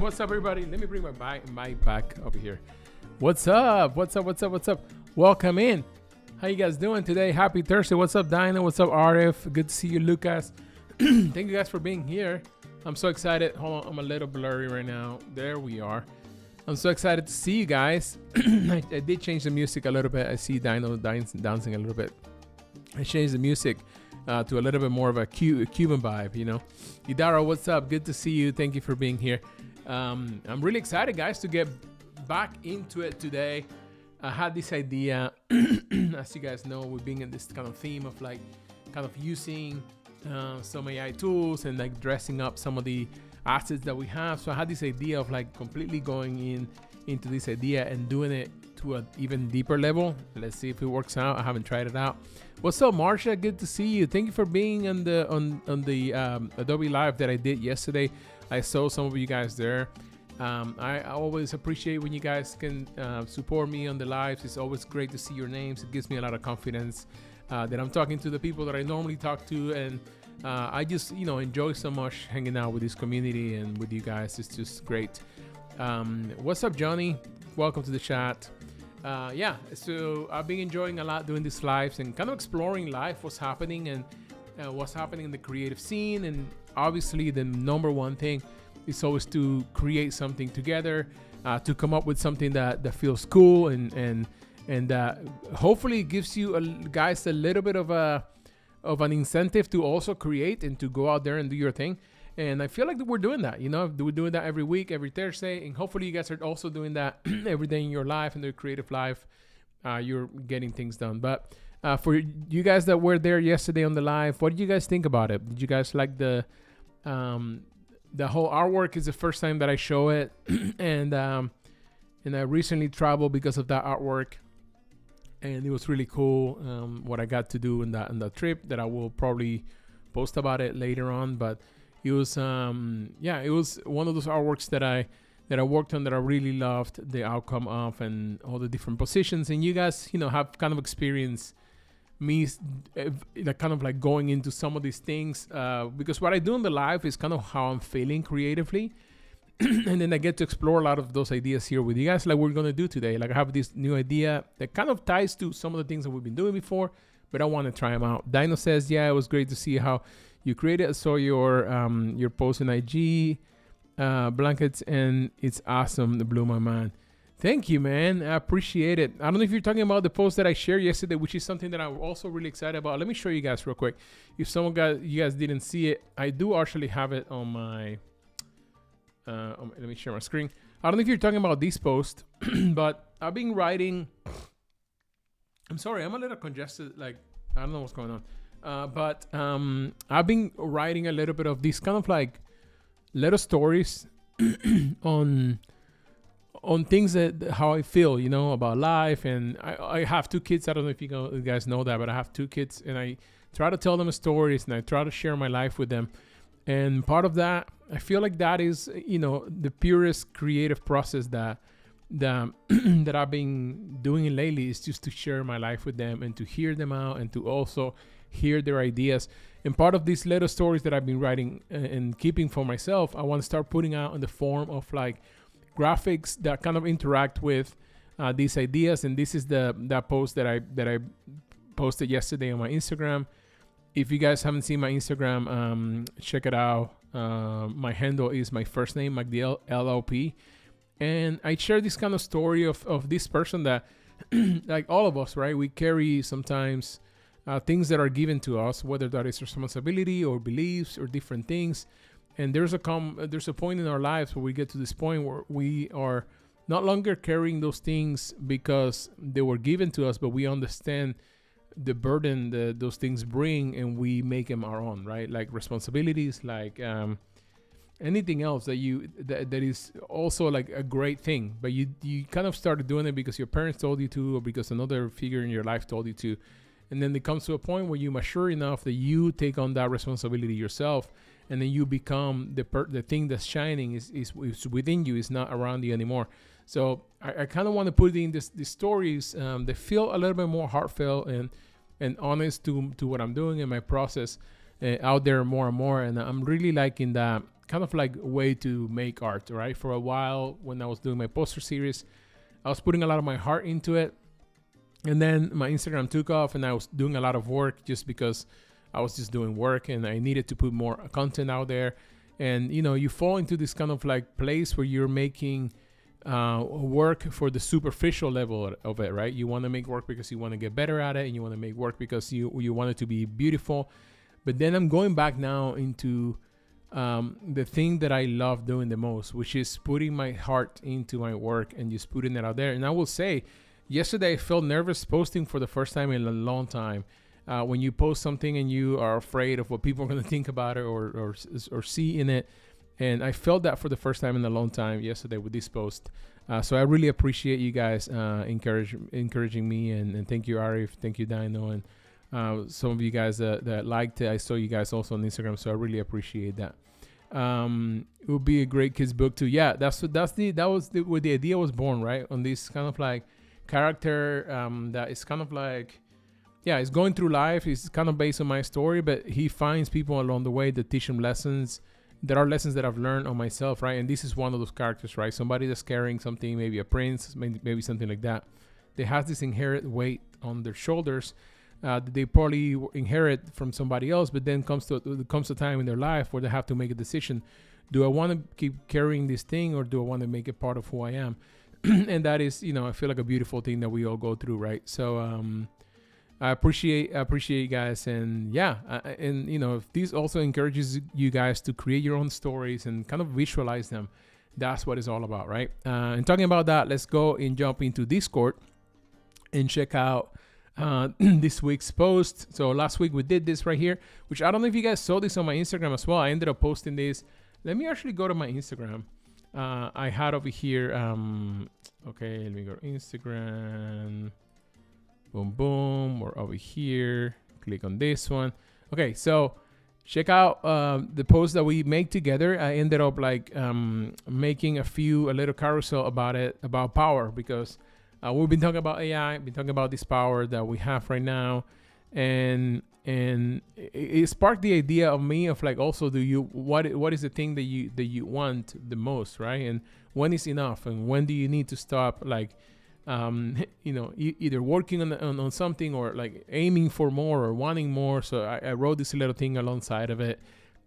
What's up, everybody? Let me bring my mic back over here. What's up? What's up? What's up? What's up? Welcome in. How you guys doing today? Happy Thursday. What's up, Dino? What's up, Arif? Good to see you, Lucas. Thank you guys for being here. I'm so excited. Hold on, I'm a little blurry right now. There we are. I'm so excited to see you guys. I did change the music a little bit. I see Dino dancing a little bit. I changed the music to a little bit more of a Cuban vibe, you know. Idaro, what's up? Good to see you. Thank you for being here. I'm really excited, guys, to get back into it today. I had this idea, as you guys know, we've been in this kind of theme of like kind of using some AI tools and like dressing up some of the assets that we have. So I had this idea of like completely going into this idea and doing it to an even deeper level. Let's see if it works out. I haven't tried it out. What's up, Marsha? Good to see you. Thank you for being on the Adobe Live that I did yesterday. I saw some of you guys there. I always appreciate when you guys can support me on the lives. It's always great to see your names. It gives me a lot of confidence that I'm talking to the people that I normally talk to, and I just enjoy so much hanging out with this community and with you guys. It's just great. What's up, Johnny? Welcome to the chat. Yeah, so I've been enjoying a lot doing these lives and kind of exploring life, what's happening and what's happening in the creative scene. And obviously the number one thing is always to create something together, to come up with something that feels cool and hopefully gives you guys a little bit of an incentive to also create and to go out there and do your thing. And I feel like we're doing that, we're doing that every week, every Thursday. And hopefully you guys are also doing that every day in your life, in your creative life. You're getting things done. But for you guys that were there yesterday on the live, what did you guys think about it? Did you guys like the whole artwork? Is the first time that I show it. And I recently traveled because of that artwork. And it was really cool what I got to do in that trip that I will probably post about it later on. But it was it was one of those artworks that I worked on that I really loved the outcome of, and all the different positions. And you guys have kind of experienced me kind of like going into some of these things because what I do in the live is kind of how I'm feeling creatively. And then I get to explore a lot of those ideas here with you guys, like we're going to do today. Like I have this new idea that kind of ties to some of the things that we've been doing before, but I want to try them out. Dino says, yeah, it was great to see how you created. I saw your post in IG blankets, and it's awesome. It blew my mind. Thank you, man. I appreciate it. I don't know if you're talking about the post that I shared yesterday, which is something that I'm also really excited about. Let me show you guys real quick. If you guys didn't see it, I do actually have it on my... let me share my screen. I don't know if you're talking about this post, but I've been writing... I'm sorry, I'm a little congested. Like, I don't know what's going on. But I've been writing a little bit of these kind of like little stories on things that how I feel, about life. And I have two kids. I don't know if you guys know that, but I have two kids, and I try to tell them stories, and I try to share my life with them. And part of that, I feel like that is, the purest creative process that I've been doing lately, is just to share my life with them and to hear them out and to also hear their ideas. And part of these little stories that I've been writing and keeping for myself, I want to start putting out in the form of like graphics that kind of interact with these ideas. And this is that post that I posted yesterday on my Instagram. If you guys haven't seen my Instagram, check it out. My handle is my first name, Magdiel Lopez. And I share this kind of story of this person that, like all of us, right? We carry sometimes things that are given to us, whether that is responsibility or beliefs or different things. And there's a point in our lives where we get to this point where we are not longer carrying those things because they were given to us, but we understand the burden that those things bring, and we make them our own, right? Like responsibilities, like anything else that is also like a great thing, but you kind of started doing it because your parents told you to, or because another figure in your life told you to. And then it comes to a point where you mature enough that you take on that responsibility yourself, and then you become the thing that's shining is within you, is not around you anymore. So I kind of want to put in these stories that feel a little bit more heartfelt and honest to what I'm doing in my process out there more and more. And I'm really liking that kind of like way to make art, right? For a while when I was doing my poster series, I was putting a lot of my heart into it. And then my Instagram took off and I was doing a lot of work just because I was just doing work and I needed to put more content out there. And, you know, you fall into this kind of like place where you're making work for the superficial level of it, right? You want to make work because you want to get better at it, and you want to make work because you want it to be beautiful. But then I'm going back now into the thing that I love doing the most, which is putting my heart into my work and just putting it out there. And I will say, yesterday I felt nervous posting for the first time in a long time. When you post something and you are afraid of what people are going to think about it or see in it. And I felt that for the first time in a long time yesterday with this post. So I really appreciate you guys encouraging me. And thank you, Arif. Thank you, Dino. And some of you guys that liked it. I saw you guys also on Instagram. So I really appreciate that. It would be a great kids book too. Yeah, that was where the idea was born, right? On this kind of like character that is kind of like, yeah, it's going through life. It's kind of based on my story, but he finds people along the way that teach him lessons. There are lessons that I've learned on myself, right? And this is one of those characters, right? Somebody that's carrying something, maybe a prince, maybe something like that. They have this inherent weight on their shoulders that they probably inherit from somebody else, but then comes to a time in their life where they have to make a decision. Do I want to keep carrying this thing, or do I want to make it part of who I am? And that is, you know, I feel like a beautiful thing that we all go through, right? So I appreciate you guys, and yeah, and you know, if this also encourages you guys to create your own stories and kind of visualize them, that's what it's all about, right? And talking about that, let's go and jump into Discord and check out this week's post. So last week we did this right here, which I don't know if you guys saw this on my Instagram as well. I ended up posting this. Let me actually go to my Instagram. I had over here. Okay, let me go to Instagram. Boom, boom. We're over here. Click on this one. Okay, so check out the post that we make together. I ended up like making a little carousel about power, because we've been talking about AI, been talking about this power that we have right now, and it sparked the idea of me of like, also, what is the thing that you want the most, right? And when is enough, and when do you need to stop, like you know, either working on something or like aiming for more or wanting more. So I wrote this little thing alongside of it,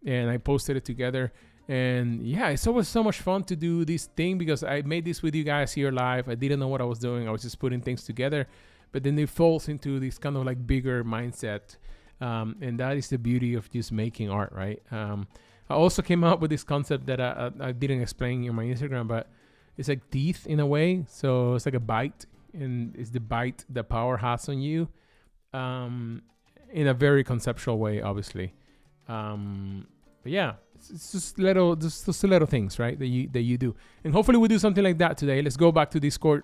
and I posted it together. And yeah, it's always so much fun to do this thing, because I made this with you guys here live. I didn't know what I was doing. I was just putting things together, but then it falls into this kind of like bigger mindset. And that is the beauty of just making art, right? I also came up with this concept that I didn't explain in my Instagram, but it's like teeth in a way. So it's like a bite, and it's the bite that power has on you, in a very conceptual way, obviously. But yeah, it's just little things, right, that you do. And hopefully we do something like that today. Let's go back to Discord.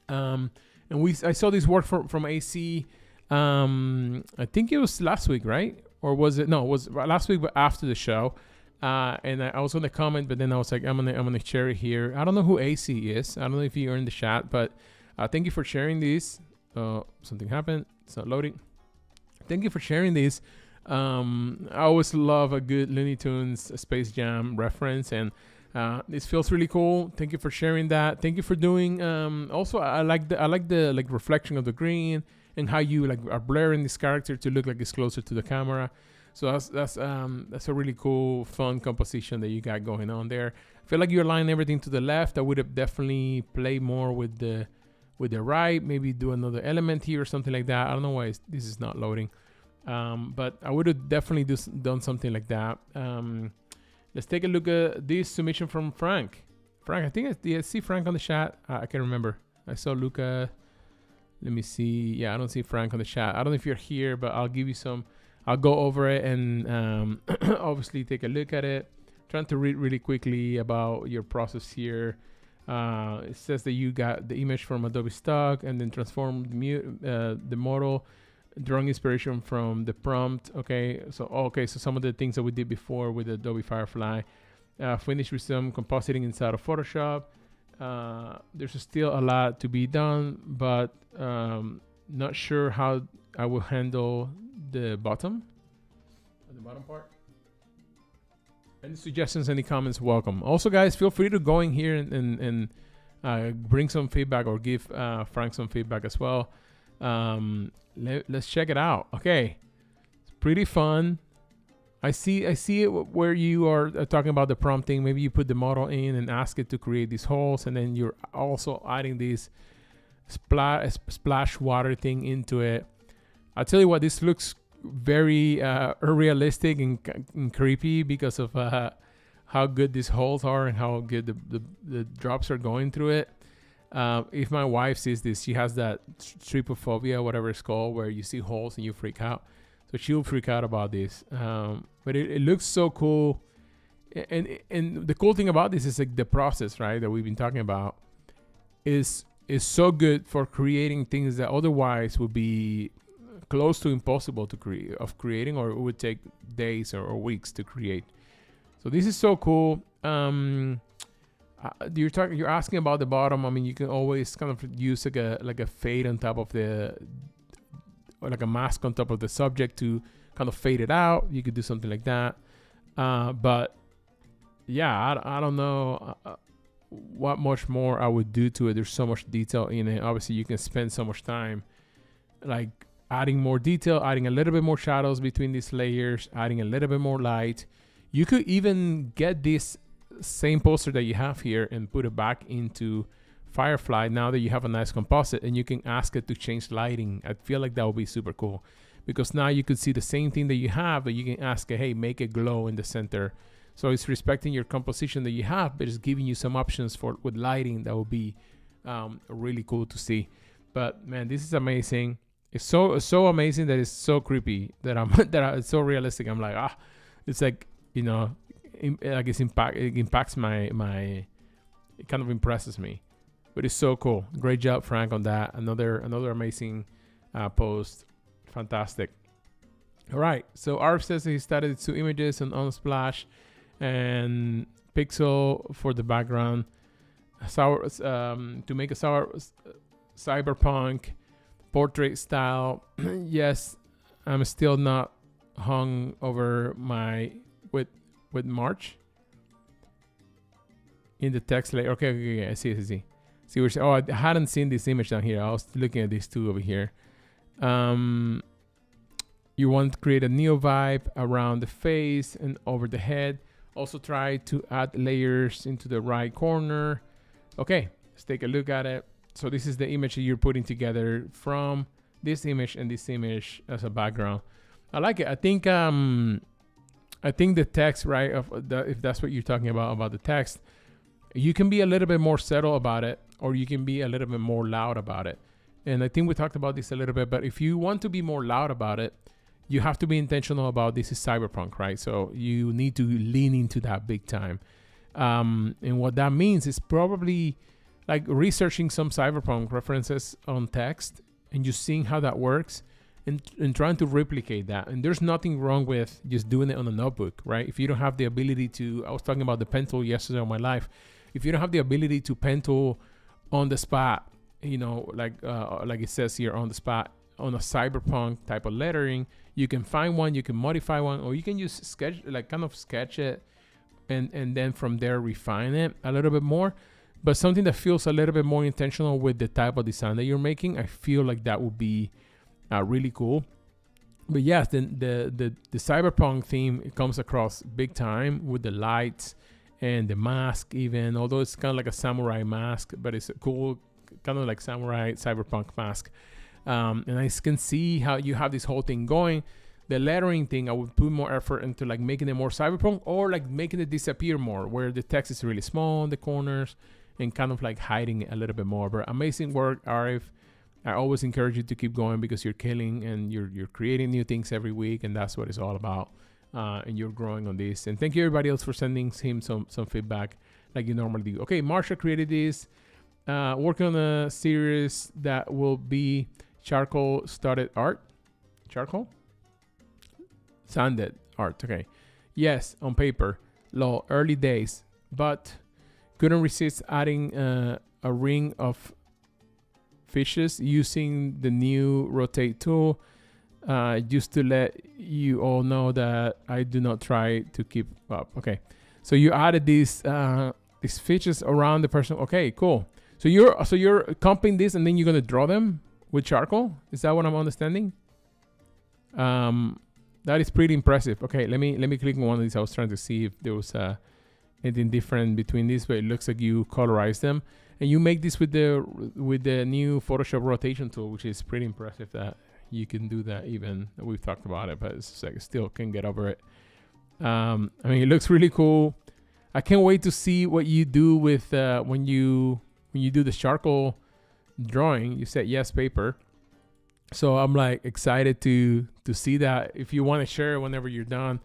And I saw this work from AC. I think it was last week, right? Or was it? No, it was last week, but after the show. And I was on the comment, but then I was like, I'm gonna share it here. I don't know who AC is. I don't know if you're in the chat, but thank you for sharing this. Something happened. It's not loading. Thank you for sharing this. I always love a good Looney Tunes Space Jam reference, and this feels really cool. Thank you for sharing that. Thank you for doing. Also, I like the like reflection of the green, and how you like are blurring this character to look like it's closer to the camera. So that's a really cool, fun composition that you got going on there. I feel like you align everything to the left. I would have definitely played more with the right. Maybe do another element here or something like that. I don't know why this is not loading. But I would have definitely done something like that. Let's take a look at this submission from Frank. I think I see Frank on the chat. I can't remember. I saw Luca. Let me see. Yeah, I don't see Frank on the chat. I don't know if you're here, but I'll give you some. I'll go over it and obviously take a look at it. Trying to read really quickly about your process here. It says that you got the image from Adobe stock and then transformed the model, drawing inspiration from the prompt. Okay, so some of the things that we did before with Adobe Firefly. Finished with some compositing inside of Photoshop. There's still a lot to be done, but not sure how I will handle the bottom part. Any suggestions, any comments, welcome. Also, guys, feel free to go in here and bring some feedback or give Frank some feedback as well. Let's check it out. Okay, it's pretty fun. I see it where you are talking about the prompting. Maybe you put the model in and ask it to create these holes, and then you're also adding this splash water thing into it. I'll tell you what, this looks very realistic and creepy because of how good these holes are and how good the drops are going through it. If my wife sees this, she has that trypophobia, whatever it's called, where you see holes and you freak out. So she'll freak out about this. But it looks so cool. And the cool thing about this is like the process, right, that we've been talking about is so good for creating things that otherwise would be close to impossible to creating, or it would take days or weeks to create. So this is so cool. You're asking about the bottom. I mean, you can always kind of use like a fade on top of or like a mask on top of the subject to kind of fade it out. You could do something like that. But yeah, I don't know what much more I would do to it. There's so much detail in it. Obviously, you can spend so much time like adding more detail, adding a little bit more shadows between these layers, adding a little bit more light. You could even get this same poster that you have here and put it back into Firefly now that you have a nice composite, and you can ask it to change lighting. I feel like that would be super cool, because now you could see the same thing that you have, but you can ask it, hey, make it glow in the center. So it's respecting your composition that you have, but it's giving you some options with lighting that would be really cool to see. But man, this is amazing. It's so amazing that it's so creepy that it's so realistic. I'm like, it's like, you know, it impacts my it kind of impresses me. But it's so cool. Great job, Frank, on that. Another amazing post. Fantastic. All right. So Arf says he started 2 images on Unsplash and Pixel for the background. To make a cyberpunk portrait style. Yes, I'm still not hung over with March in the text layer. Okay. I see. See, I hadn't seen this image down here. I was looking at these two over here. You want to create a neo vibe around the face and over the head. Also try to add layers into the right corner. Okay, let's take a look at it. So this is the image that you're putting together from this image and this image as a background. I like it. I think the text, right, if that's what you're talking about the text, you can be a little bit more subtle about it, or you can be a little bit more loud about it. And I think we talked about this a little bit, but if you want to be more loud about it, you have to be intentional about this is cyberpunk, right? So you need to lean into that big time. And what that means is probably like researching some cyberpunk references on text and just seeing how that works and trying to replicate that. And there's nothing wrong with just doing it on a notebook, right? If you don't have the ability to, I was talking about the pen tool yesterday on my live. If you don't have the ability to pen tool on the spot, you know, like it says here, on the spot, on a cyberpunk type of lettering, you can find one, you can modify one, or you can just sketch it and then from there refine it a little bit more. But something that feels a little bit more intentional with the type of design that you're making, I feel like that would be really cool. But yes, the cyberpunk theme, it comes across big time with the lights and the mask even, although it's kind of like a samurai mask, but it's a cool kind of like samurai cyberpunk mask. And I can see how you have this whole thing going. The lettering thing, I would put more effort into like making it more cyberpunk, or like making it disappear more, where the text is really small in the corners and kind of like hiding it a little bit more. But amazing work, Arif. I always encourage you to keep going, because you're killing and you're creating new things every week, and that's what it's all about. And you're growing on this. And thank you everybody else for sending him some feedback like you normally do. Okay, Marsha created this. Working on a series that will be charcoal started art. Charcoal? Sanded art. Okay. Yes, on paper. Low, early days. But couldn't resist adding a ring of fishes using the new rotate tool. just to let you all know that I do not try to keep up. Okay, so you added these features around the person. Okay, cool. So you're comping this and then you're gonna draw them with charcoal. Is that what I'm understanding? That is pretty impressive. Okay, let me click on one of these. I was trying to see if there was anything different between these, but it looks like you colorize them and you make this with the new Photoshop rotation tool, which is pretty impressive that you can do that. Even we've talked about it, but it's like still can get over it. I mean, it looks really cool. I can't wait to see what you do with when you do the charcoal drawing. You said yes paper, so I'm like excited to see that. If you want to share it whenever you're done,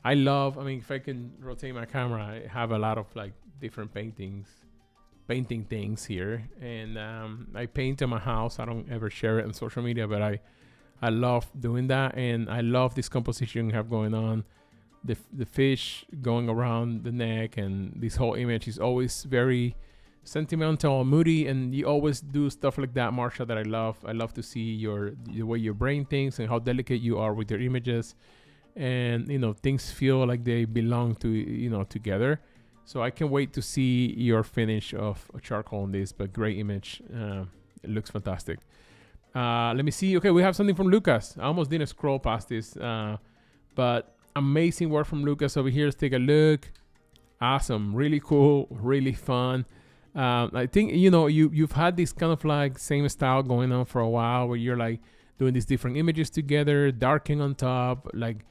I mean, if I can rotate my camera, I have a lot of like different painting things here, and I paint in my house. I don't ever share it on social media, but I love doing that, and I love this composition you have going on. The fish going around the neck, and this whole image is always very sentimental, moody, and you always do stuff like that, Marsha, that I love. I love to see the way your brain thinks and how delicate you are with your images, and things feel like they belong to together. So I can't wait to see your finish of charcoal on this, but great image. It looks fantastic. Let me see. Okay, we have something from Lucas. I almost didn't scroll past this, but amazing work from Lucas over here. Let's take a look. Awesome, really cool, really fun. I think you've had this kind of like same style going on for a while, where you're like doing these different images together, darkening on top, like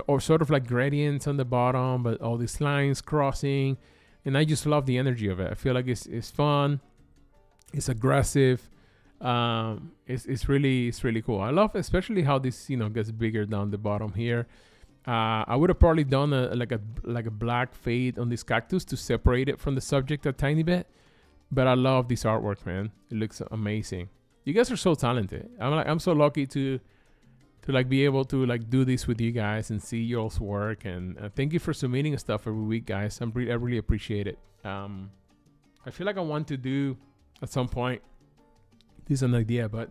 or sort of like gradients on the bottom, but all these lines crossing, and I just love the energy of it. I feel like it's fun, it's aggressive. It's really cool. I love especially how this gets bigger down the bottom here. I would have probably done like a black fade on this cactus to separate it from the subject a tiny bit, but I love this artwork, man. It looks amazing. You guys are so talented. I'm so lucky to like be able to like do this with you guys and see y'all's work, and thank you for submitting stuff every week, guys. I really appreciate it. I feel like I want to do at some point, this is an idea, but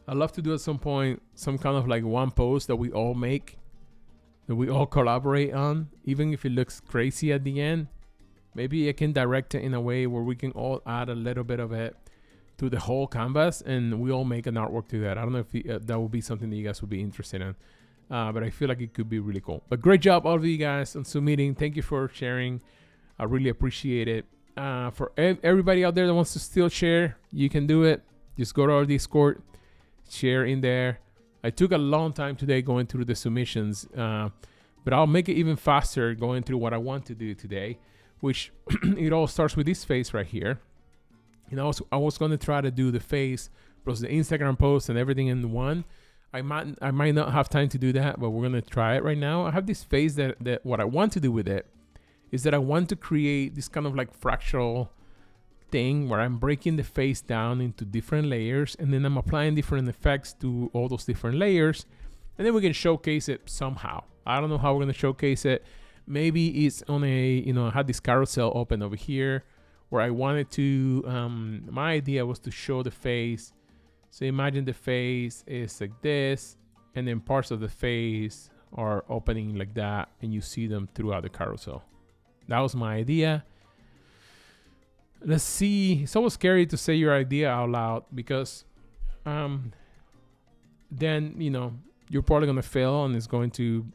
I'd love to do at some point some kind of like one post that we all make, that we all collaborate on, even if it looks crazy at the end. Maybe I can direct it in a way where we can all add a little bit of it to the whole canvas, and we all make an artwork to that. I don't know if that would be something that you guys would be interested in, but I feel like it could be really cool. But great job, all of you guys, on submitting. Thank you for sharing. I really appreciate it. For everybody out there that wants to still share, you can do it. Just go to our Discord, share in there. I took a long time today going through the submissions, but I'll make it even faster going through what I want to do today, which it all starts with this face right here. I was going to try to do the face plus the Instagram post and everything in one. I might not have time to do that, but we're going to try it right now. I have this face that what I want to do with it is that I want to create this kind of like fractal thing where I'm breaking the face down into different layers, and then I'm applying different effects to all those different layers, and then we can showcase it somehow. I don't know how we're going to showcase it. Maybe it's on I had this carousel open over here where I wanted to, my idea was to show the face. So imagine the face is like this, and then parts of the face are opening like that, and you see them throughout the carousel. That was my idea. Let's see. It's always scary to say your idea out loud, because then you're probably gonna fail, and it's going to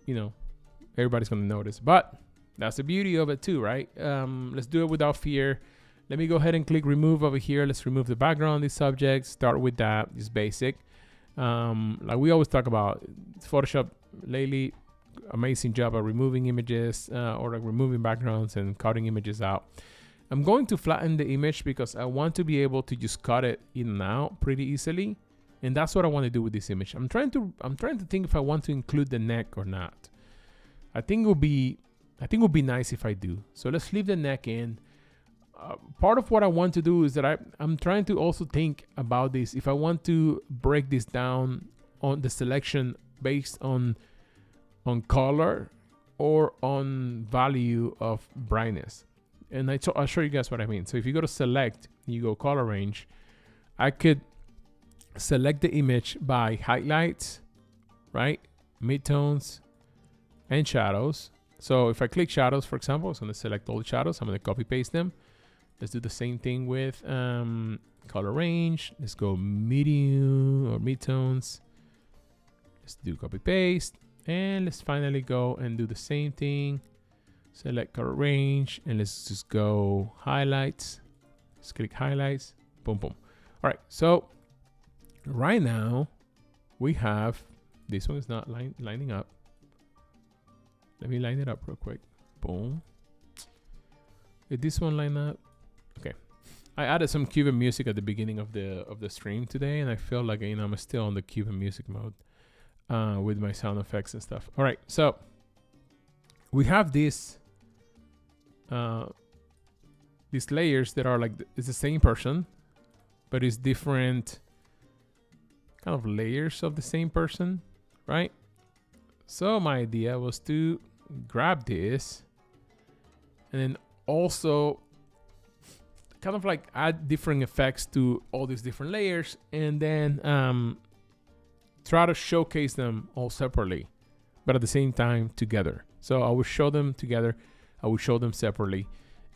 everybody's gonna notice. But that's the beauty of it too, right? Let's do it without fear. Let me go ahead and click remove over here. Let's remove the background of these subjects. Start with that. Just basic. Like we always talk about, Photoshop lately, amazing job at removing images or like removing backgrounds and cutting images out. I'm going to flatten the image because I want to be able to just cut it in and out pretty easily, and that's what I want to do with this image. I'm trying to think if I want to include the neck or not. I think it would be nice if I do. So let's leave the neck in. Part of what I want to do is that I'm trying to also think about this. If I want to break this down on the selection based on color or on value of brightness. And I'll show you guys what I mean. So if you go to select, you go color range, I could select the image by highlights, right? Midtones and shadows. So if I click shadows, for example, it's going to select all the shadows. I'm going to copy paste them. Let's do the same thing with color range. Let's go medium or midtones. Let's do copy paste. And let's finally go and do the same thing. Select color range and let's just go highlights. Let's click highlights. Boom, boom. All right. So right now we have, this one is not lining up. Let me line it up real quick. Boom. Did this one line up? Okay. I added some Cuban music at the beginning of the stream today, and I feel like, you know, I'm still on the Cuban music mode with my sound effects and stuff. All right. So we have these layers that are like, it's the same person, but it's different kind of layers of the same person, right? So my idea was to grab this and then also kind of like add different effects to all these different layers and then try to showcase them all separately, but at the same time together. So I will show them together, I will show them separately,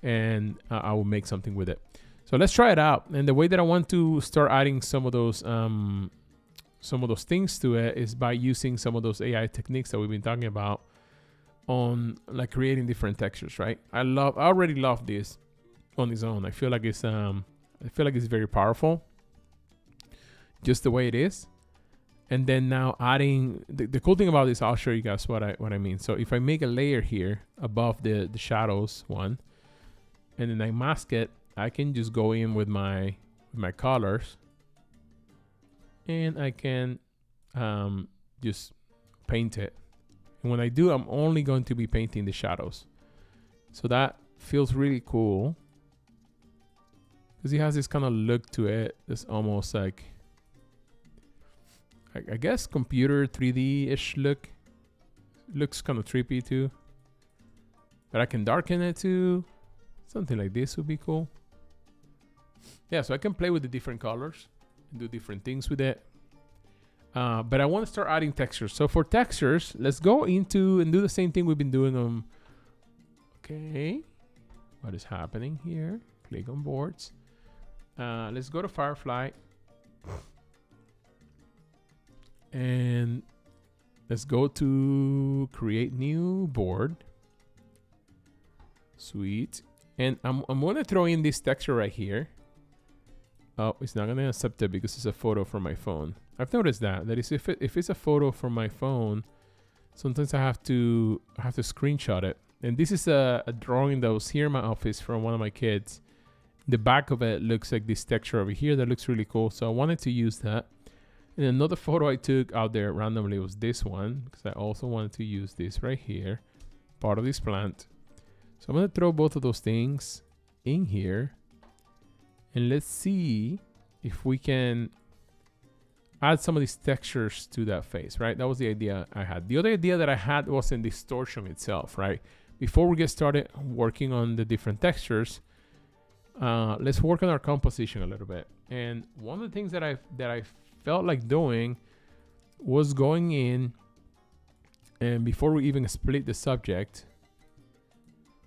and I will make something with it. So let's try it out. And the way that I want to start adding some of those things to it is by using some of those AI techniques that we've been talking about on like creating different textures, right? I already love this on its own. I feel like it's very powerful just the way it is. And then now adding the cool thing about this, I'll show you guys what I mean. So if I make a layer here above the shadows one, and then I mask it, I can just go in with my colors, and I can just paint it. And when I do, I'm only going to be painting the shadows. So that feels really cool because it has this kind of look to it. It's almost like, I guess, computer 3D-ish look. Looks kind of trippy too. But I can darken it too. Something like this would be cool. Yeah, so I can play with the different colors and do different things with it. But I want to start adding textures. So for textures, let's go into and do the same thing we've been doing on. Okay, what is happening here? Click on boards. Let's go to Firefly. And let's go to create new board. Sweet. And I'm going to throw in this texture right here. Oh, it's not going to accept it because it's a photo from my phone. I've noticed that is if it's a photo from my phone, sometimes I have to screenshot it. And this is a drawing that was here in my office from one of my kids. The back of it looks like this texture over here that looks really cool. So I wanted to use that. And another photo I took out there randomly was this one, because I also wanted to use this right here, part of this plant. So I'm going to throw both of those things in here. And let's see if we can add some of these textures to that face, right? That was the idea I had. The other idea that I had was in distortion itself, right? Before we get started working on the different textures, let's work on our composition a little bit. And one of the things that I felt like doing was going in, and before we even split the subject,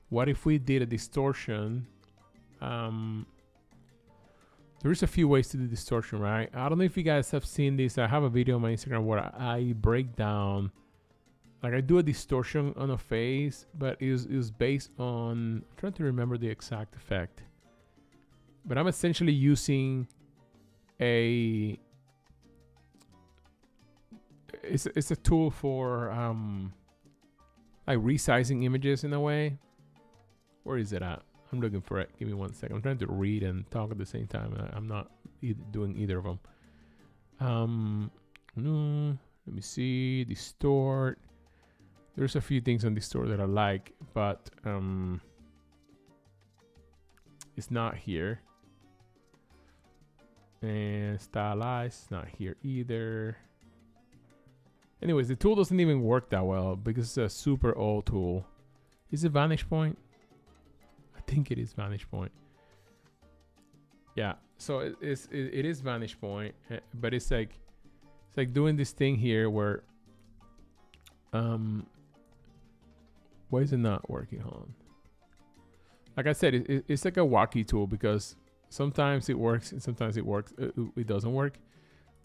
what if we did a distortion? There's a few ways to do distortion, right? I don't know if you guys have seen this. I have a video on my Instagram where I break down, like I do a distortion on a face, but it was based on, I'm trying to remember the exact effect. But I'm essentially using it's a tool for like resizing images in a way. Where is it at? I'm looking for it. Give me 1 second. I'm trying to read and talk at the same time. I'm not doing either of them. No, let me see. Distort. There's a few things on distort that I like, but it's not here. And stylize, not here either. Anyways, the tool doesn't even work that well because it's a super old tool. Is it Vantage Point? I think it is Vantage Point. Yeah, So it is vantage point, but it's like doing this thing here where why is it not working on? Like I said, it's like a wacky tool because sometimes it works and sometimes it doesn't work.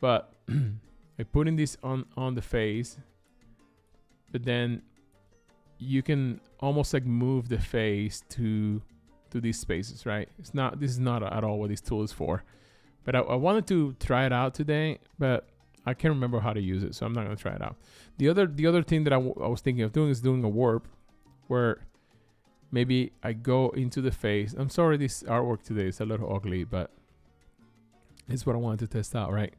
But by putting this on the face, but then you can almost like move the face to these spaces, right? This is not at all what this tool is for. But I wanted to try it out today, but I can't remember how to use it, so I'm not gonna try it out. The other thing that I was thinking of doing is doing a warp, where maybe I go into the face. I'm sorry, this artwork today is a little ugly, but it's what I wanted to test out, right?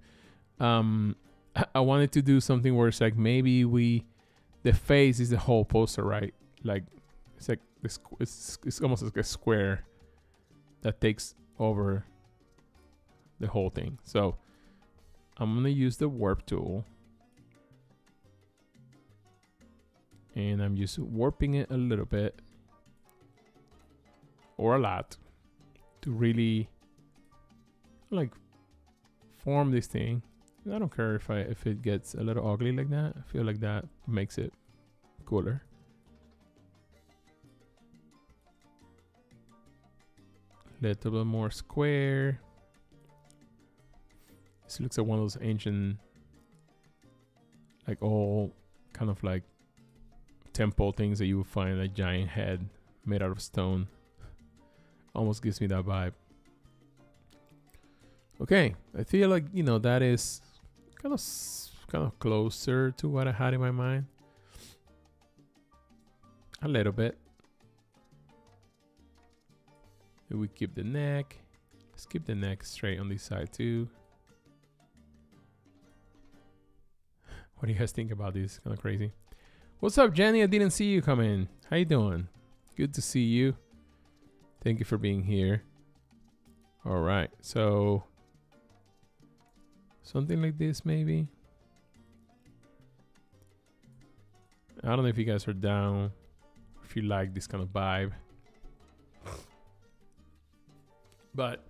I wanted to do something where it's like maybe the face is the whole poster, right? Like it's like this, it's almost like a square that takes over the whole thing. So I'm gonna use the warp tool, and I'm just warping it a little bit or a lot to really like form this thing. I don't care if it gets a little ugly like that. I feel like that makes it cooler. Little bit more square. This looks like one of those ancient, like all kind of like temple things that you would find a giant head made out of stone. Almost gives me that vibe. Okay, I feel like, you know, that is kind of closer to what I had in my mind. A little bit. If we keep the neck, let's keep the neck straight on this side too. What do you guys think about this? Kind of crazy. What's up, Jenny? I didn't see you come in. How you doing? Good to see you. Thank you for being here. All right, so something like this maybe. I don't know if you guys are down, if you like this kind of vibe, but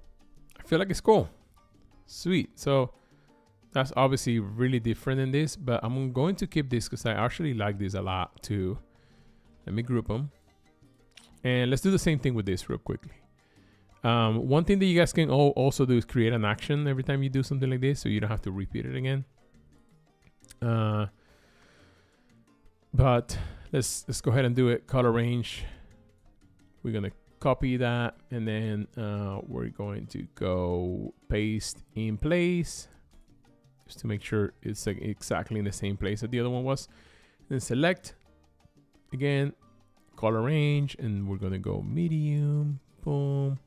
I feel like it's cool. Sweet. So that's obviously really different than this, but I'm going to keep this because I actually like this a lot too. Let me group them. And let's do the same thing with this real quickly. One thing that you guys can also do is create an action every time you do something like this, so you don't have to repeat it again. But let's go ahead and do it. Color range. We're gonna copy that, and then we're going to go paste in place, just to make sure it's like exactly in the same place that the other one was. Then select again, color range, and we're gonna go medium. Boom.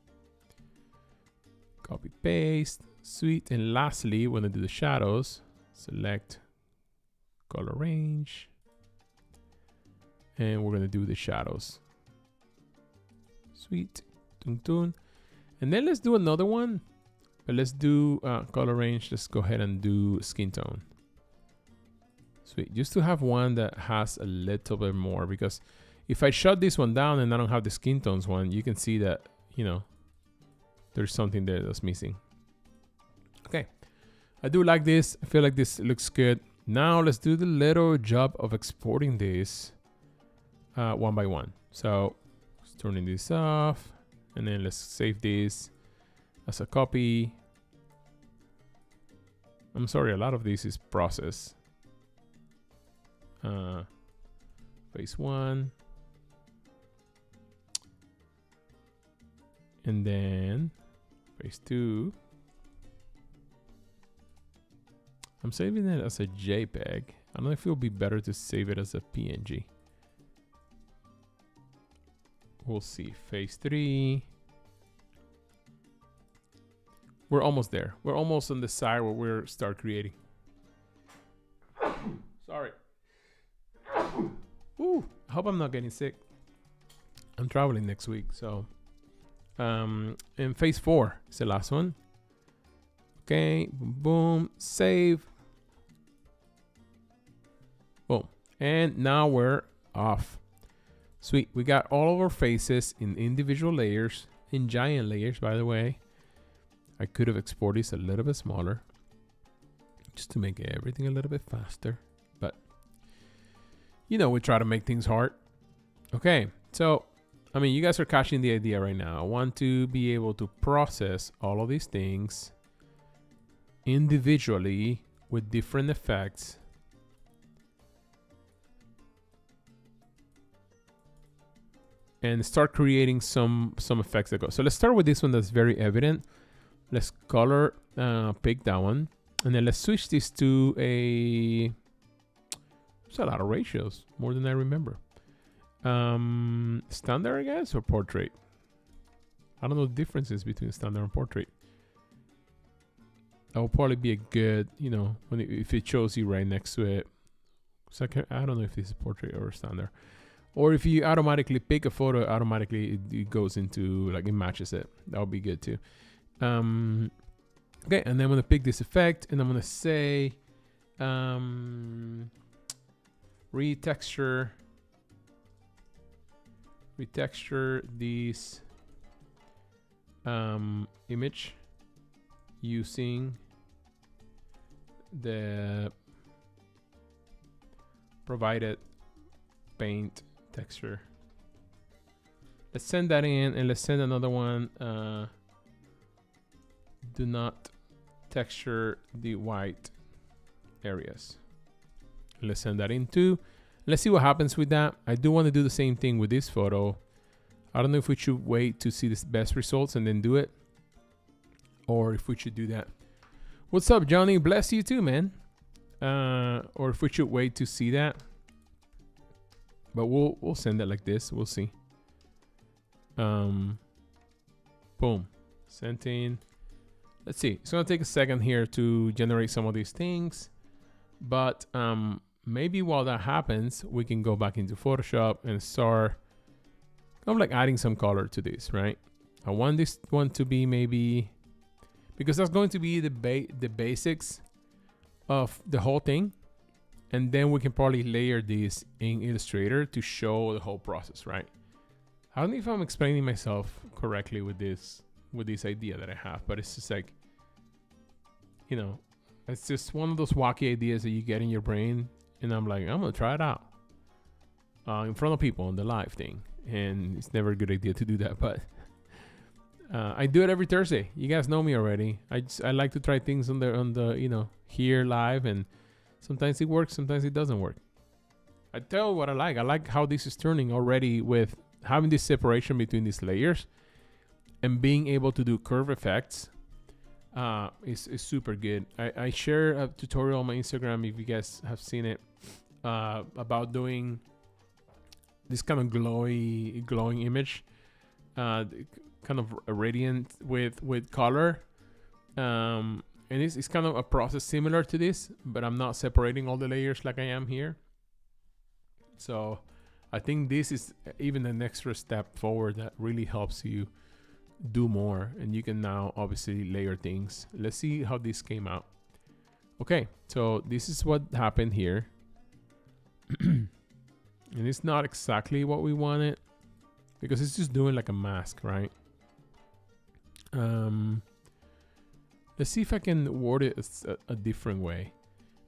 Copy paste. Sweet. And lastly, we're gonna do the shadows. Select color range, and we're gonna do the shadows. Sweet. Dun, dun. And then let's do another one, but let's do color range. Let's go ahead and do skin tone. Sweet. Just to have one that has a little bit more, because if I shut this one down and I don't have the skin tones one, you can see that, you know, there's something there that's missing. Okay. I do like this. I feel like this looks good. Now let's do the little job of exporting this one by one. So turning this off, and then let's save this as a copy. I'm sorry, a lot of this is process. Phase 1. And then phase 2. I'm saving it as a JPEG. I don't know if it would be better to save it as a PNG. We'll see. Phase 3. We're almost there. We're almost on the side where we're start creating. Sorry. Ooh, I hope I'm not getting sick. I'm traveling next week, so. And phase 4 is the last one. Okay, boom, boom, save. Boom. And now we're off. Sweet. We got all of our faces in individual layers, in giant layers, by the way. I could have exported this a little bit smaller just to make everything a little bit faster. But, you know, we try to make things hard. Okay, so, I mean, you guys are catching the idea right now. I want to be able to process all of these things individually with different effects. And start creating some effects that go. So let's start with this one that's very evident. Let's color pick that one. And then let's switch this to a... There's a lot of ratios, more than I remember. Standard, I guess, or portrait? I don't know the differences between standard and portrait. That will probably be a good, you know, if it shows you right next to it. So I don't know if this is portrait or standard. Or if you automatically pick a photo, automatically it goes into, like, it matches it. That would be good too. Okay, and then I'm going to pick this effect, and I'm going to say retexture this image using the provided paint texture. Let's send that in, and let's send another one. Do not texture the white areas. Let's send that in too. Let's see what happens with that. I do want to do the same thing with this photo. I don't know if we should wait to see the best results and then do it, or if we should do that. What's up, Johnny? Bless you too, man. Or if we should wait to see that. But we'll send it like this. We'll see. Boom. Sent in. Let's see. It's gonna take a second here to generate some of these things. But maybe while that happens, we can go back into Photoshop and start kind of like adding some color to this, right? I want this one to be maybe, because that's going to be the basics of the whole thing. And then we can probably layer this in Illustrator to show the whole process, right? I don't know if I'm explaining myself correctly with this idea that I have, but it's just like, you know, it's just one of those wacky ideas that you get in your brain, and I'm like, I'm gonna try it out in front of people on the live thing, and it's never a good idea to do that, but I do it every Thursday. You guys know me already. I like to try things on the you know, here live, and sometimes it works, sometimes it doesn't work. I tell you what I like. I like how this is turning already with having this separation between these layers and being able to do curve effects. Is super good. I share a tutorial on my Instagram, if you guys have seen it, about doing this kind of glowing image, kind of radiant with color. And it's kind of a process similar to this, but I'm not separating all the layers like I am here. So I think this is even an extra step forward that really helps you do more, and you can now obviously layer things. Let's see how this came out. Okay, so this is what happened here. And it's not exactly what we wanted because it's just doing like a mask, right? Let's see if I can word it a different way.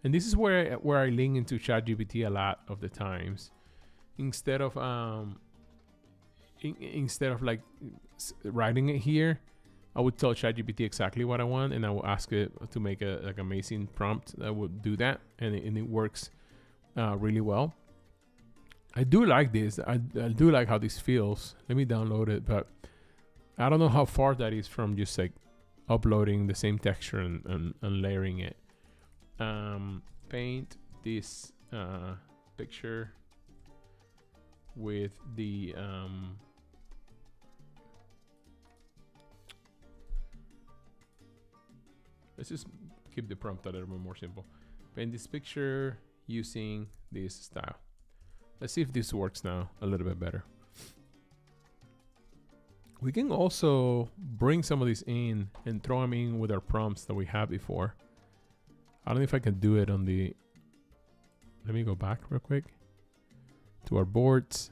And this is where I lean into ChatGPT a lot of the times. Instead of like writing it here, I would tell ChatGPT exactly what I want, and I will ask it to make a like amazing prompt that would do that, and it works really well. I do like this. I do like how this feels. Let me download it, but I don't know how far that is from just like uploading the same texture and layering it. Paint this picture with the let's just keep the prompt a little bit more simple. Paint this picture using this style. Let's see if this works now a little bit better. We can also bring some of these in and throw them in with our prompts that we had before. I don't know if I can do it on the... Let me go back real quick to our boards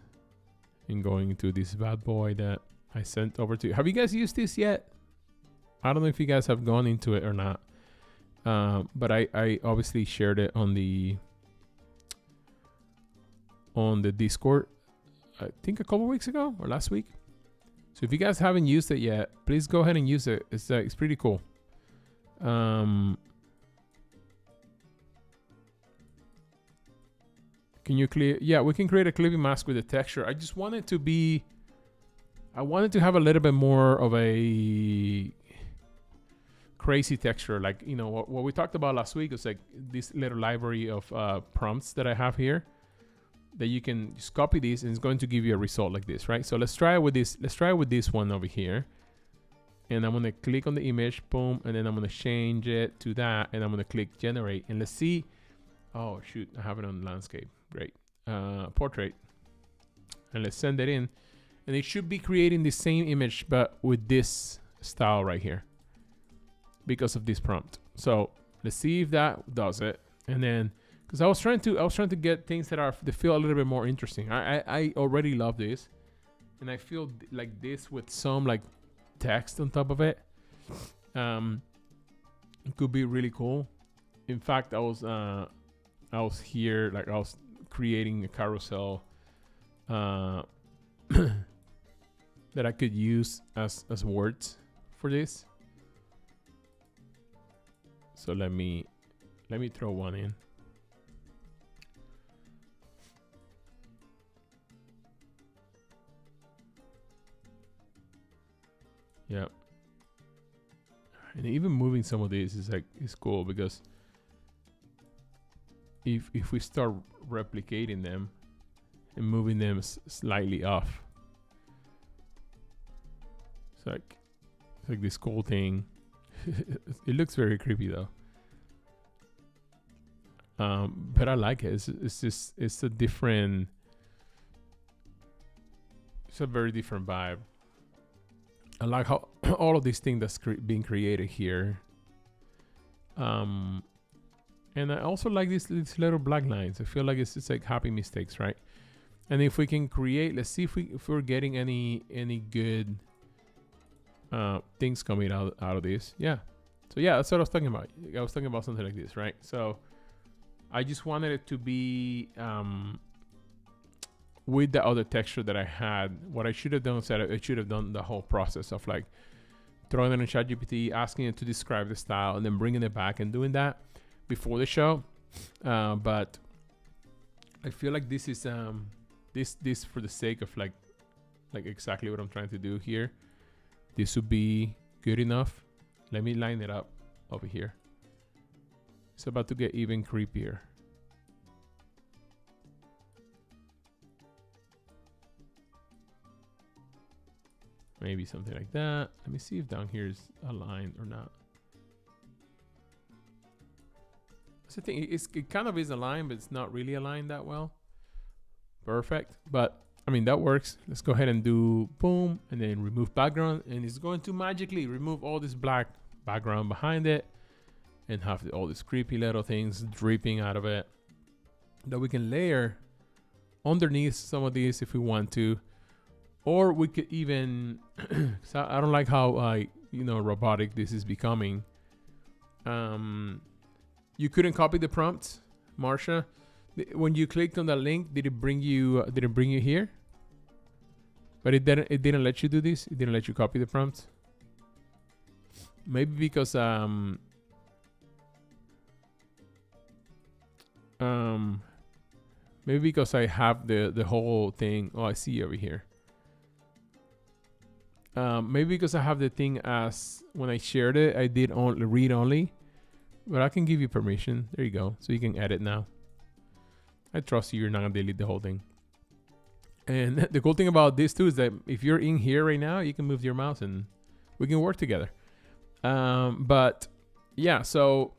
and going into this bad boy that I sent over to you. Have you guys used this yet? I don't know if you guys have gone into it or not, but I obviously shared it on the Discord, I think a couple weeks ago or last week. So if you guys haven't used it yet, please go ahead and use it. It's pretty cool. Can you clear? Yeah, we can create a clipping mask with a texture. I just wanted to be, I wanted to have a little bit more of a crazy texture. Like, you know, what we talked about last week was like this little library of prompts that I have here that you can just copy these and it's going to give you a result like this, right? So let's try it with this. Let's try it with this one over here. And I'm going to click on the image, boom. And then I'm going to change it to that. And I'm going to click generate. And let's see. Oh, shoot. I have it on landscape. Great. Portrait. And let's send it in. And it should be creating the same image, but with this style right here because of this prompt. So let's see if that does it. And then, because I was trying to get things that feel a little bit more interesting. I already love this, and I feel like this with some like text on top of it. It could be really cool. In fact, I was here, like I was creating a carousel that I could use as words for this. So let me throw one in. Yeah. And even moving some of these is cool because if we start replicating them and moving them slightly off, it's like this cool thing. It looks very creepy though. But I like it. It's a different. It's a very different vibe. I like how all of these things that's being created here. And I also like these little black lines. I feel like it's just like happy mistakes, right? And if we can create, let's see if we're getting any good things coming out of this. Yeah. So yeah, that's what I was talking about. I was talking about something like this, right? So I just wanted it to be with the other texture that I had. What I should have done is that I should have done the whole process of like throwing it in ChatGPT, asking it to describe the style, and then bringing it back and doing that before the show. But I feel like this is this for the sake of like exactly what I'm trying to do here. This would be good enough. Let me line it up over here. It's about to get even creepier. Maybe something like that. Let me see if down here is aligned or not. That's the thing. It kind of is aligned, but it's not really aligned that well. Perfect. But I mean, that works. Let's go ahead and do boom and then remove background. And it's going to magically remove all this black background behind it and have all these creepy little things dripping out of it that we can layer underneath some of these if we want to. Or we could even, so I don't like how robotic this is becoming. You couldn't copy the prompt, Marsha. When you clicked on that link, did it bring you here? But it didn't let you do this. It didn't let you copy the prompt. Maybe because I have the whole thing. Oh, I see over here. Maybe because I have the thing as when I shared it, I did only read only, but I can give you permission. There you go. So you can edit now. I trust you're not gonna delete the whole thing. And the cool thing about this too is that if you're in here right now, you can move your mouse and we can work together. But yeah, so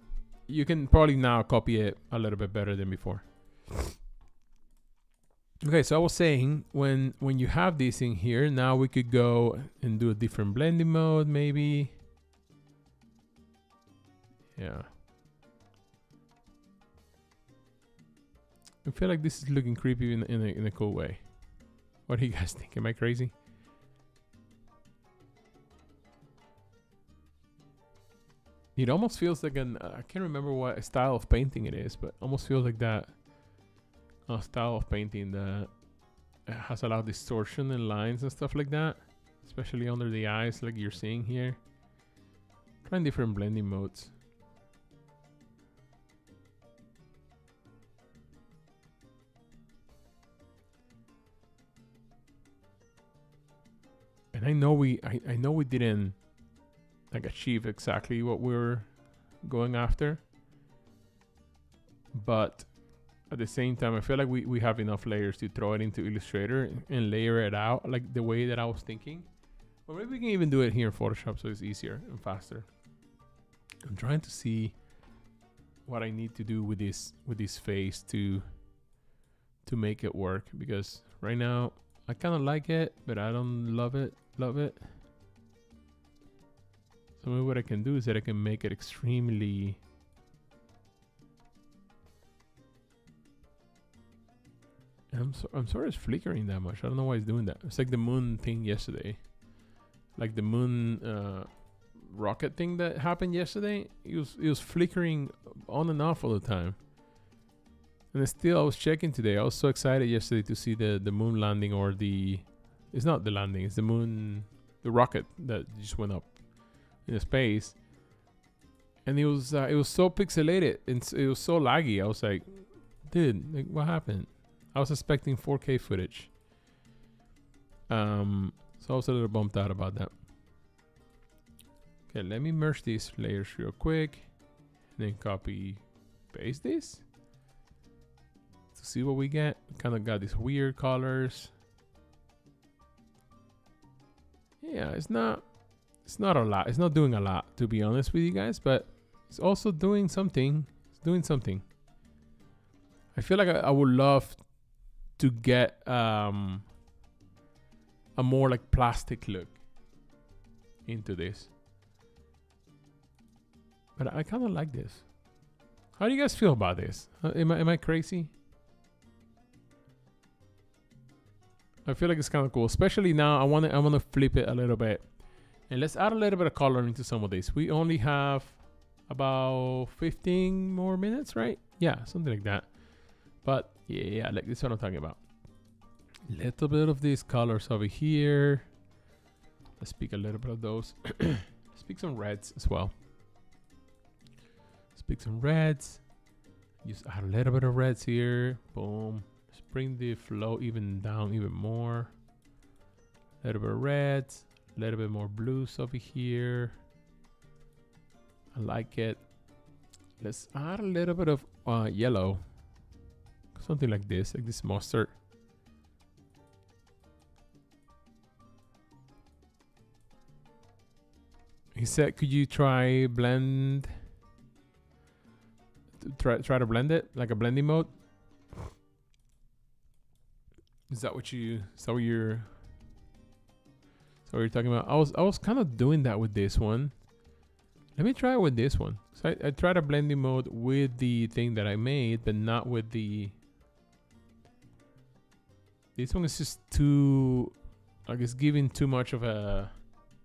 you can probably now copy it a little bit better than before. Okay, so I was saying when you have this in here, now we could go and do a different blending mode, maybe. Yeah. I feel like this is looking creepy in a cool way. What do you guys think? Am I crazy? It almost feels like I can't remember what style of painting it is, but almost feels like that style of painting that has a lot of distortion and lines and stuff like that, especially under the eyes, like you're seeing here. Trying different blending modes. And I know we didn't like achieve exactly what we're going after, but at the same time I feel like we have enough layers to throw it into Illustrator and layer it out like the way that I was thinking. Or maybe we can even do it here in Photoshop so it's easier and faster. I'm trying to see what I need to do with this face to make it work, because right now I kind of like it, but I don't love it. So maybe what I can do is that I can make it extremely I'm sorry it's flickering that much. I don't know why it's doing that. It's like the moon thing yesterday. Like the moon rocket thing that happened yesterday. It was flickering on and off all the time. And still I was checking today. I was so excited yesterday to see the moon landing, or it's not the landing, it's the moon, the rocket that just went up in space. And it was so pixelated and it was so laggy. I was like, dude, like, what happened? I was expecting 4K footage. So I was a little bummed out about that. Okay, let me merge these layers real quick, and then copy paste this to see what we get. Kind of got these weird colors. Yeah, it's not a lot. It's not doing a lot, to be honest with you guys, but it's also doing something. It's doing something. I feel like I would love to get a more like plastic look into this, but I kind of like this. How do you guys feel about this? Am I crazy? I feel like it's kind of cool, especially now. I want to flip it a little bit, and let's add a little bit of color into some of this. We only have about 15 more minutes, right? Yeah, something like that. But yeah, like this is what I'm talking about. Little bit of these colors over here. Let's pick a little bit of those. Let's pick some reds as well. Let's pick some reds. Just add a little bit of reds here. Boom. Let's bring the flow even down even more. A little bit of reds. A little bit more blues over here. I like it. Let's add a little bit of yellow. Something like this mustard. He said, could you try blend? Try to blend it, like a blending mode. Is that what you're talking about? I was kind of doing that with this one. Let me try it with this one. So I tried a blending mode with the thing that I made, but not with the. This one is just too, like, it's giving too much of a.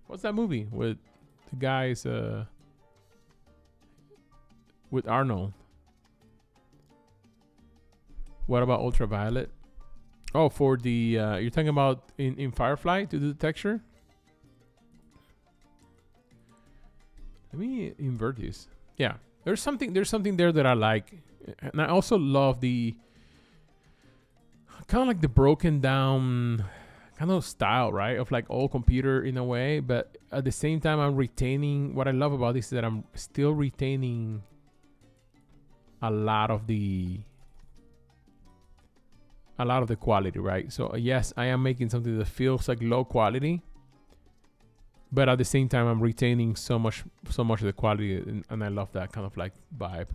What's that movie with the guys? With Arnold. What about Ultraviolet? Oh, for the you're talking about in Firefly to do the texture. Let me invert this. Yeah, there's something there that I like, and I also love the kind of like the broken down kind of style, right? Of like old computer in a way, but at the same time, I'm retaining. What I love about this is that I'm still retaining a lot of the quality, right? So yes, I am making something that feels like low quality, but at the same time, I'm retaining so much of the quality, and I love that kind of like vibe.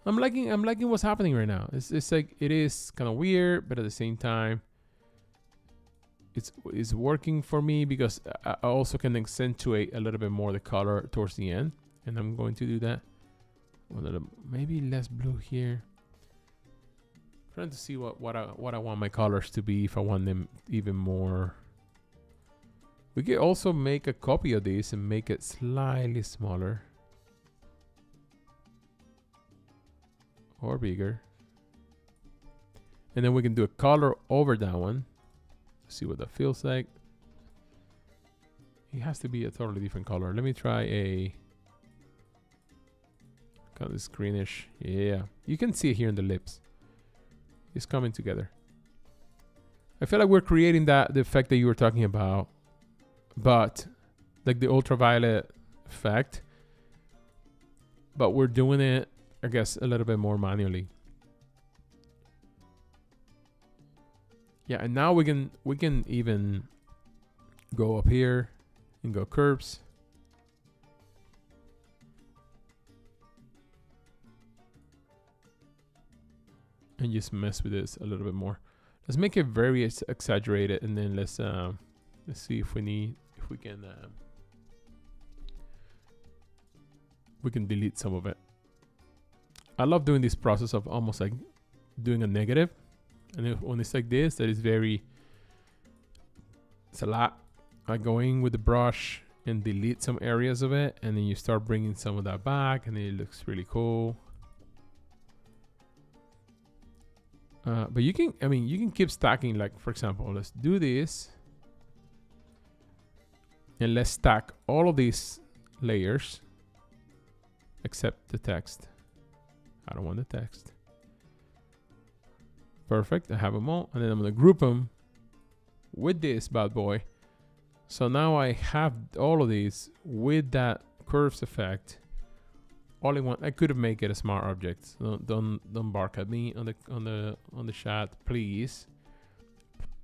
I'm liking what's happening right now. It's like, it is kind of weird, but at the same time, it's working for me because I also can accentuate a little bit more the color towards the end, and I'm going to do that. Maybe less blue here. Trying to see what I want my colors to be, if I want them even more. We could also make a copy of this and make it slightly smaller. or bigger. And then we can do a color over that one. See what that feels like. It has to be a totally different color. Let me try a kind of this greenish. Yeah, you can see it here in the lips. It's coming together. I feel like we're creating the effect that you were talking about, but like the ultraviolet effect, but we're doing it, I guess, a little bit more manually. Yeah, and now we can even go up here and go curves. And just mess with this a little bit more. Let's make it very exaggerated, and then let's see if we can delete some of it. I love doing this process of almost like doing a negative, and when it's like this, that is very. It's a lot. Like going with the brush and delete some areas of it, and then you start bringing some of that back, and it looks really cool. But you can keep stacking. Like, for example, let's do this. And let's stack all of these layers except the text. I don't want the text. Perfect. I have them all. And then I'm going to group them with this bad boy. So now I have all of these with that curves effect. All in one. I could have made it a smart object. So don't bark at me on the chat, please.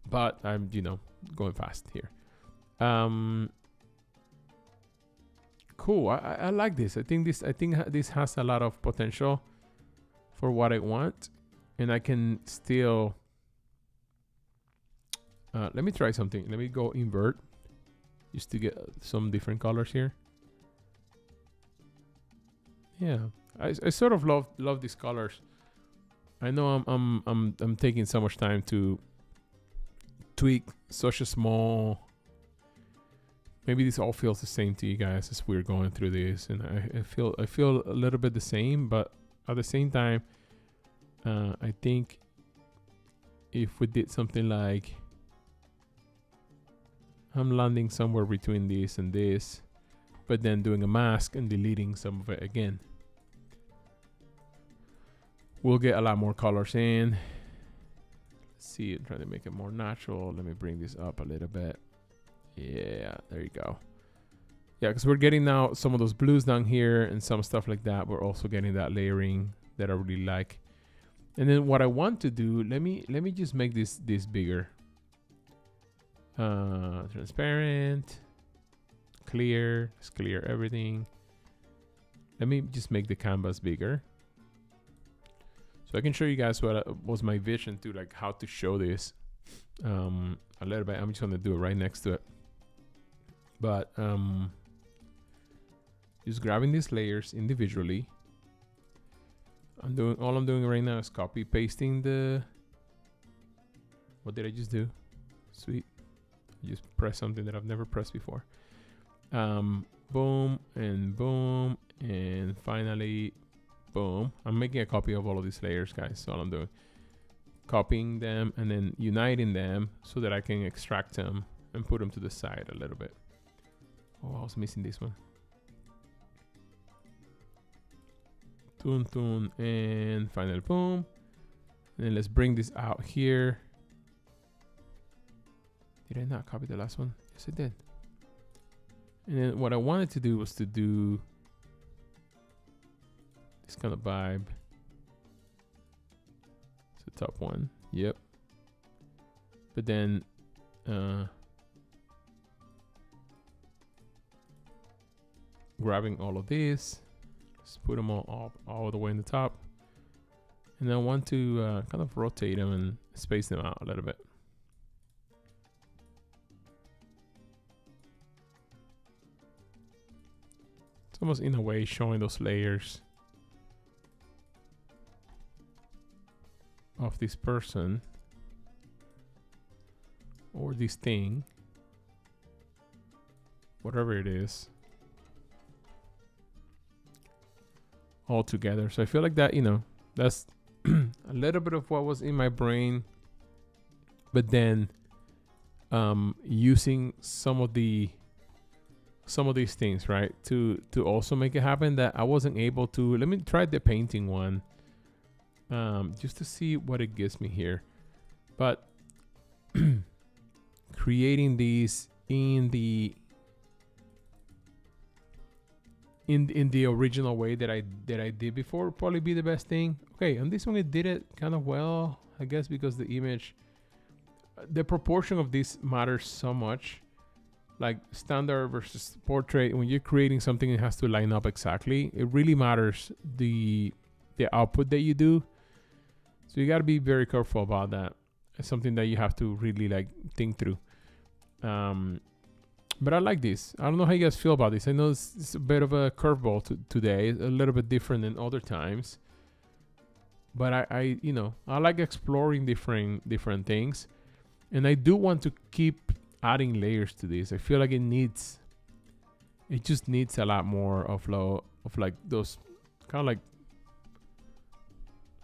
But I'm going fast here. Cool. I like this. I think this has a lot of potential for what I want, and I can still. Let me try something. Let me go invert, just to get some different colors here. Yeah, I sort of love these colors. I know I'm taking so much time to tweak such a small. Maybe this all feels the same to you guys as we're going through this, and I feel a little bit the same, but at the same time, I think if we did something like I'm landing somewhere between this and this, but then doing a mask and deleting some of it again, we'll get a lot more colors in. Let's see, I'm trying to make it more natural. Let me bring this up a little bit. Yeah, there you go. Yeah, because we're getting now some of those blues down here and some stuff like that. We're also getting that layering that I really like. And then what I want to do, let me just make this bigger. Transparent, clear. Let's clear everything. Let me just make the canvas bigger, so I can show you guys what was my vision to, like, how to show this a little bit. I'm just gonna do it right next to it. But just grabbing these layers individually. All I'm doing right now is copy pasting the. What did I just do? Sweet. I just press something that I've never pressed before. Boom and boom, and finally boom. I'm making a copy of all of these layers, guys. That's all I'm doing. Copying them and then uniting them so that I can extract them and put them to the side a little bit. Oh, I was missing this one. Toon, and finally boom. And then let's bring this out here. Did I not copy the last one? Yes, I did. And then what I wanted to do was to do this kind of vibe. It's the top one. Yep. But then grabbing all of these, just put them all the way in the top. And I want to kind of rotate them and space them out a little bit. It's almost in a way showing those layers of this person or this thing, whatever it is, all together. So I feel like that, That's a little bit of what was in my brain, but then using some of these things, right, to also make it happen that I wasn't able to. Let me try the painting one, just to see what it gives me here. But creating these in the original way that I did before would probably be the best thing. Okay, on this one it did it kind of well, I guess, because the image, the proportion of this matters so much. Like standard versus portrait, when you're creating something, it has to line up exactly. It really matters the output that you do. So you got to be very careful about that. It's something that you have to really like think through. But I like this. I don't know how you guys feel about this. I know it's a bit of a curveball today, a little bit different than other times. But I like exploring different things, and I do want to keep adding layers to this. I feel like it just needs a lot more of like those kind of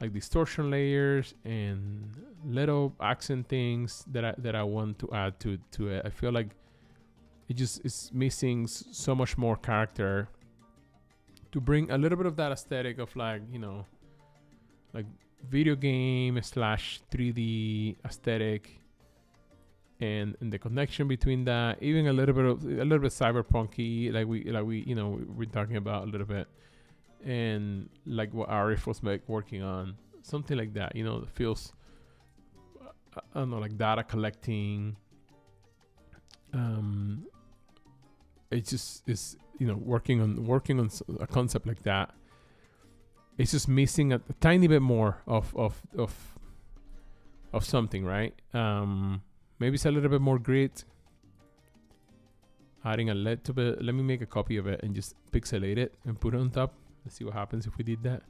like distortion layers and little accent things that I want to add to it. I feel like it just is missing so much more character to bring a little bit of that aesthetic of like video game / 3D aesthetic, and the connection between that, even a little bit cyberpunky, like we're talking about a little bit, and like what Arif was working on, something like that, that feels, I don't know, like data collecting. It just is, working on a concept like that. It's just missing a tiny bit more of something, right? Maybe it's a little bit more grit. Adding a little bit. Let me make a copy of it and just pixelate it and put it on top. Let's see what happens if we did that.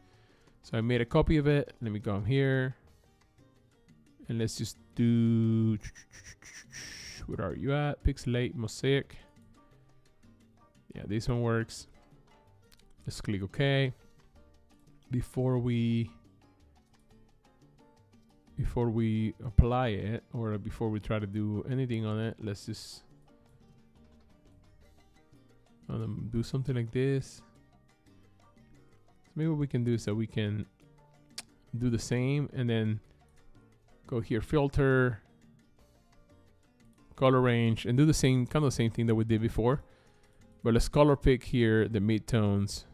So I made a copy of it. Let me go on here. And let's just do... Where are you at? Pixelate, mosaic. Yeah, this one works. Let's click OK. Before we apply it, or before we try to do anything on it, let's just do something like this. Maybe what we can do is that we can do the same and then go here, filter, color range, and do the same thing that we did before. But let's color pick here the midtones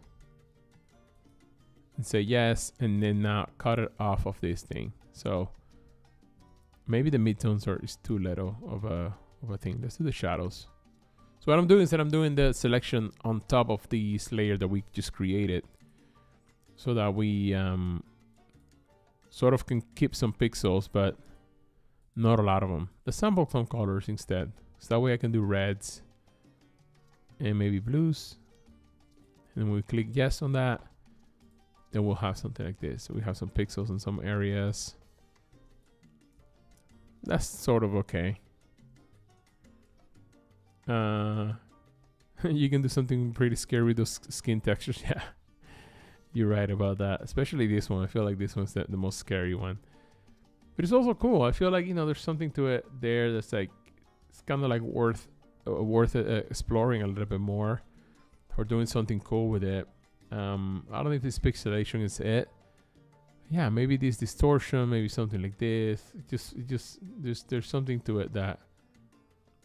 and say yes, and then now cut it off of this thing. So maybe the midtones is too little of a thing. Let's do the shadows. So what I'm doing is that I'm doing the selection on top of this layer that we just created, so that we sort of can keep some pixels, but not a lot of them. Let's sample some colors instead, so that way I can do reds and maybe blues. And we click yes on that, then we'll have something like this. So we have some pixels in some areas. That's sort of okay. You can do something pretty scary with those skin textures. Yeah, you're right about that. Especially this one. I feel like this one's the most scary one. But it's also cool. I feel like, there's something to it there that's like, it's kind of like worth exploring a little bit more, or doing something cool with it. I don't know if this pixelation is it. Yeah, maybe this distortion, maybe something like this. There's something to it that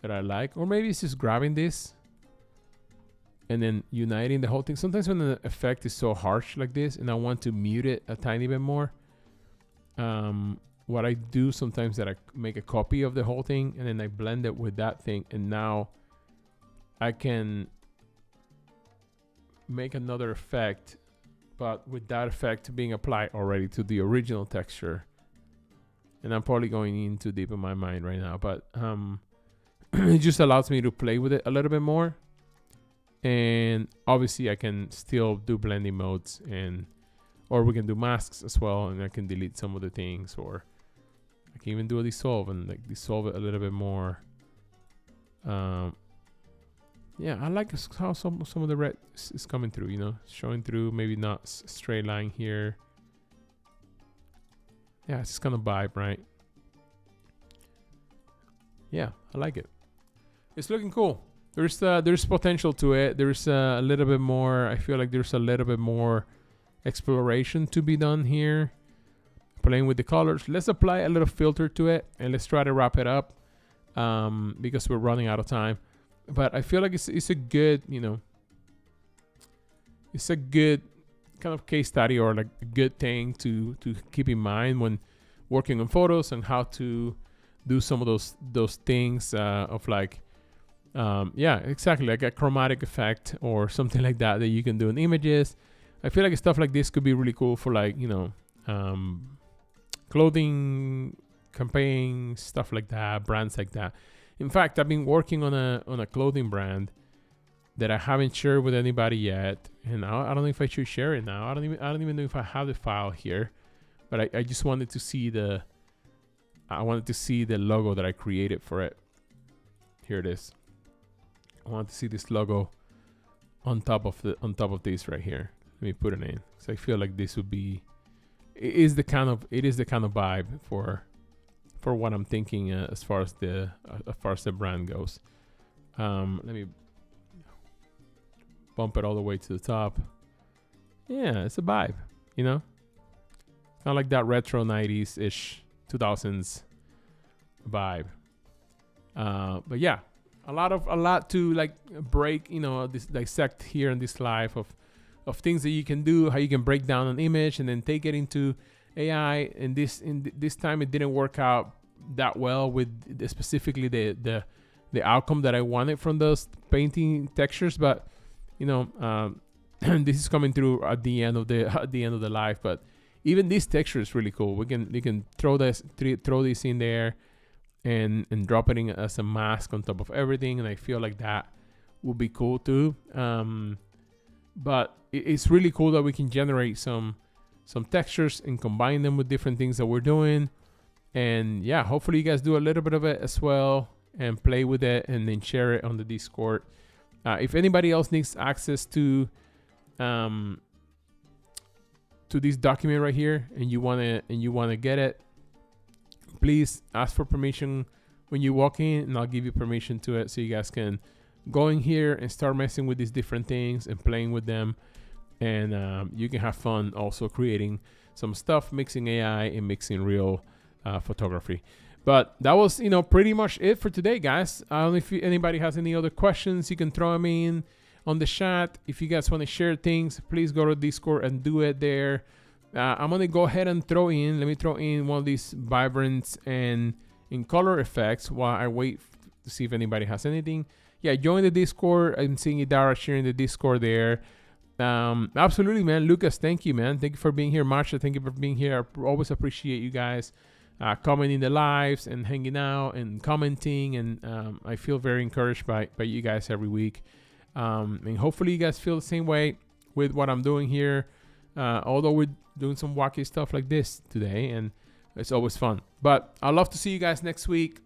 I like. Or maybe it's just grabbing this and then uniting the whole thing. Sometimes when the effect is so harsh like this and I want to mute it a tiny bit more, what I do sometimes that I make a copy of the whole thing and then I blend it with that thing, and now I can make another effect, but with that effect being applied already to the original texture. And I'm probably going in too deep in my mind right now, but it just allows me to play with it a little bit more. And obviously I can still do blending modes, or we can do masks as well, and I can delete some of the things, or I can even do a dissolve and like dissolve it a little bit more. Yeah, I like how some of the red is coming through, showing through. Maybe not straight line here. Yeah, it's kind of vibe, right? Yeah, I like it. It's looking cool. There's potential to it. There's a little bit more. I feel like there's a little bit more exploration to be done here. Playing with the colors. Let's apply a little filter to it and let's try to wrap it up because we're running out of time. But I feel like it's a good, you know, it's a good kind of case study or like a good thing to keep in mind when working on photos and how to do some of those things of like yeah, exactly, like a chromatic effect or something like that that you can do in images. I feel like stuff like this could be really cool for like, you know, clothing campaigns, stuff like that, brands like that. In fact, I've been working on a clothing brand that I haven't shared with anybody yet, and I don't know if I should share it now. I don't even know if I have the file here, but I just wanted to see the logo that I created for it. Here it is. I want to see this logo on top of this right here. Let me put it in. So I feel like this would be it is the kind of vibe for what I'm thinking as far as the brand goes. Let me bump it all the way to the top. Yeah, it's a vibe, you know, kind of like that retro 90s ish 2000s vibe. But yeah, a lot to like break, you know, this dissect here in this live of things that you can do, how you can break down an image and then take it into AI. And this time it didn't work out that well with specifically the outcome that I wanted from those painting textures. But you know, this is coming through at the end of the live. But even this texture is really cool. We can throw this in there and drop it in as a mask on top of everything, and I feel like that would be cool too. But it's really cool that we can generate some textures and combine them with different things that we're doing. And yeah, hopefully you guys do a little bit of it as well and play with it and then share it on the Discord. If anybody else needs access to this document right here and you wanna get it, please ask for permission when you walk in, and I'll give you permission to it so you guys can go in here and start messing with these different things and playing with them. And you can have fun also creating some stuff, mixing AI and mixing real photography. But that was, you know, pretty much it for today, guys. I don't know if anybody has any other questions, you can throw them in on the chat. If you guys want to share things, please go to Discord and do it there. I'm going to go ahead and let me throw in one of these vibrance and in color effects while I wait to see if anybody has anything. Yeah, join the Discord. I'm seeing Idara sharing the Discord there. Absolutely, man. Lucas, thank you, man. Thank you for being here. Marsha, thank you for being here. I always appreciate you guys commenting the lives and hanging out and commenting. And I feel very encouraged by you guys every week. And hopefully you guys feel the same way with what I'm doing here. Although we're doing some wacky stuff like this today, and it's always fun. But I'd love to see you guys next week.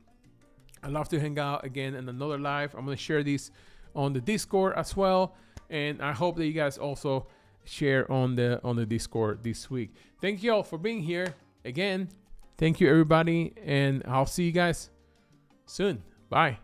I'd love to hang out again in another live. I'm going to share these on the Discord as well. And I hope that you guys also share on the Discord this week. Thank you all for being here. Again, thank you, everybody. And I'll see you guys soon. Bye.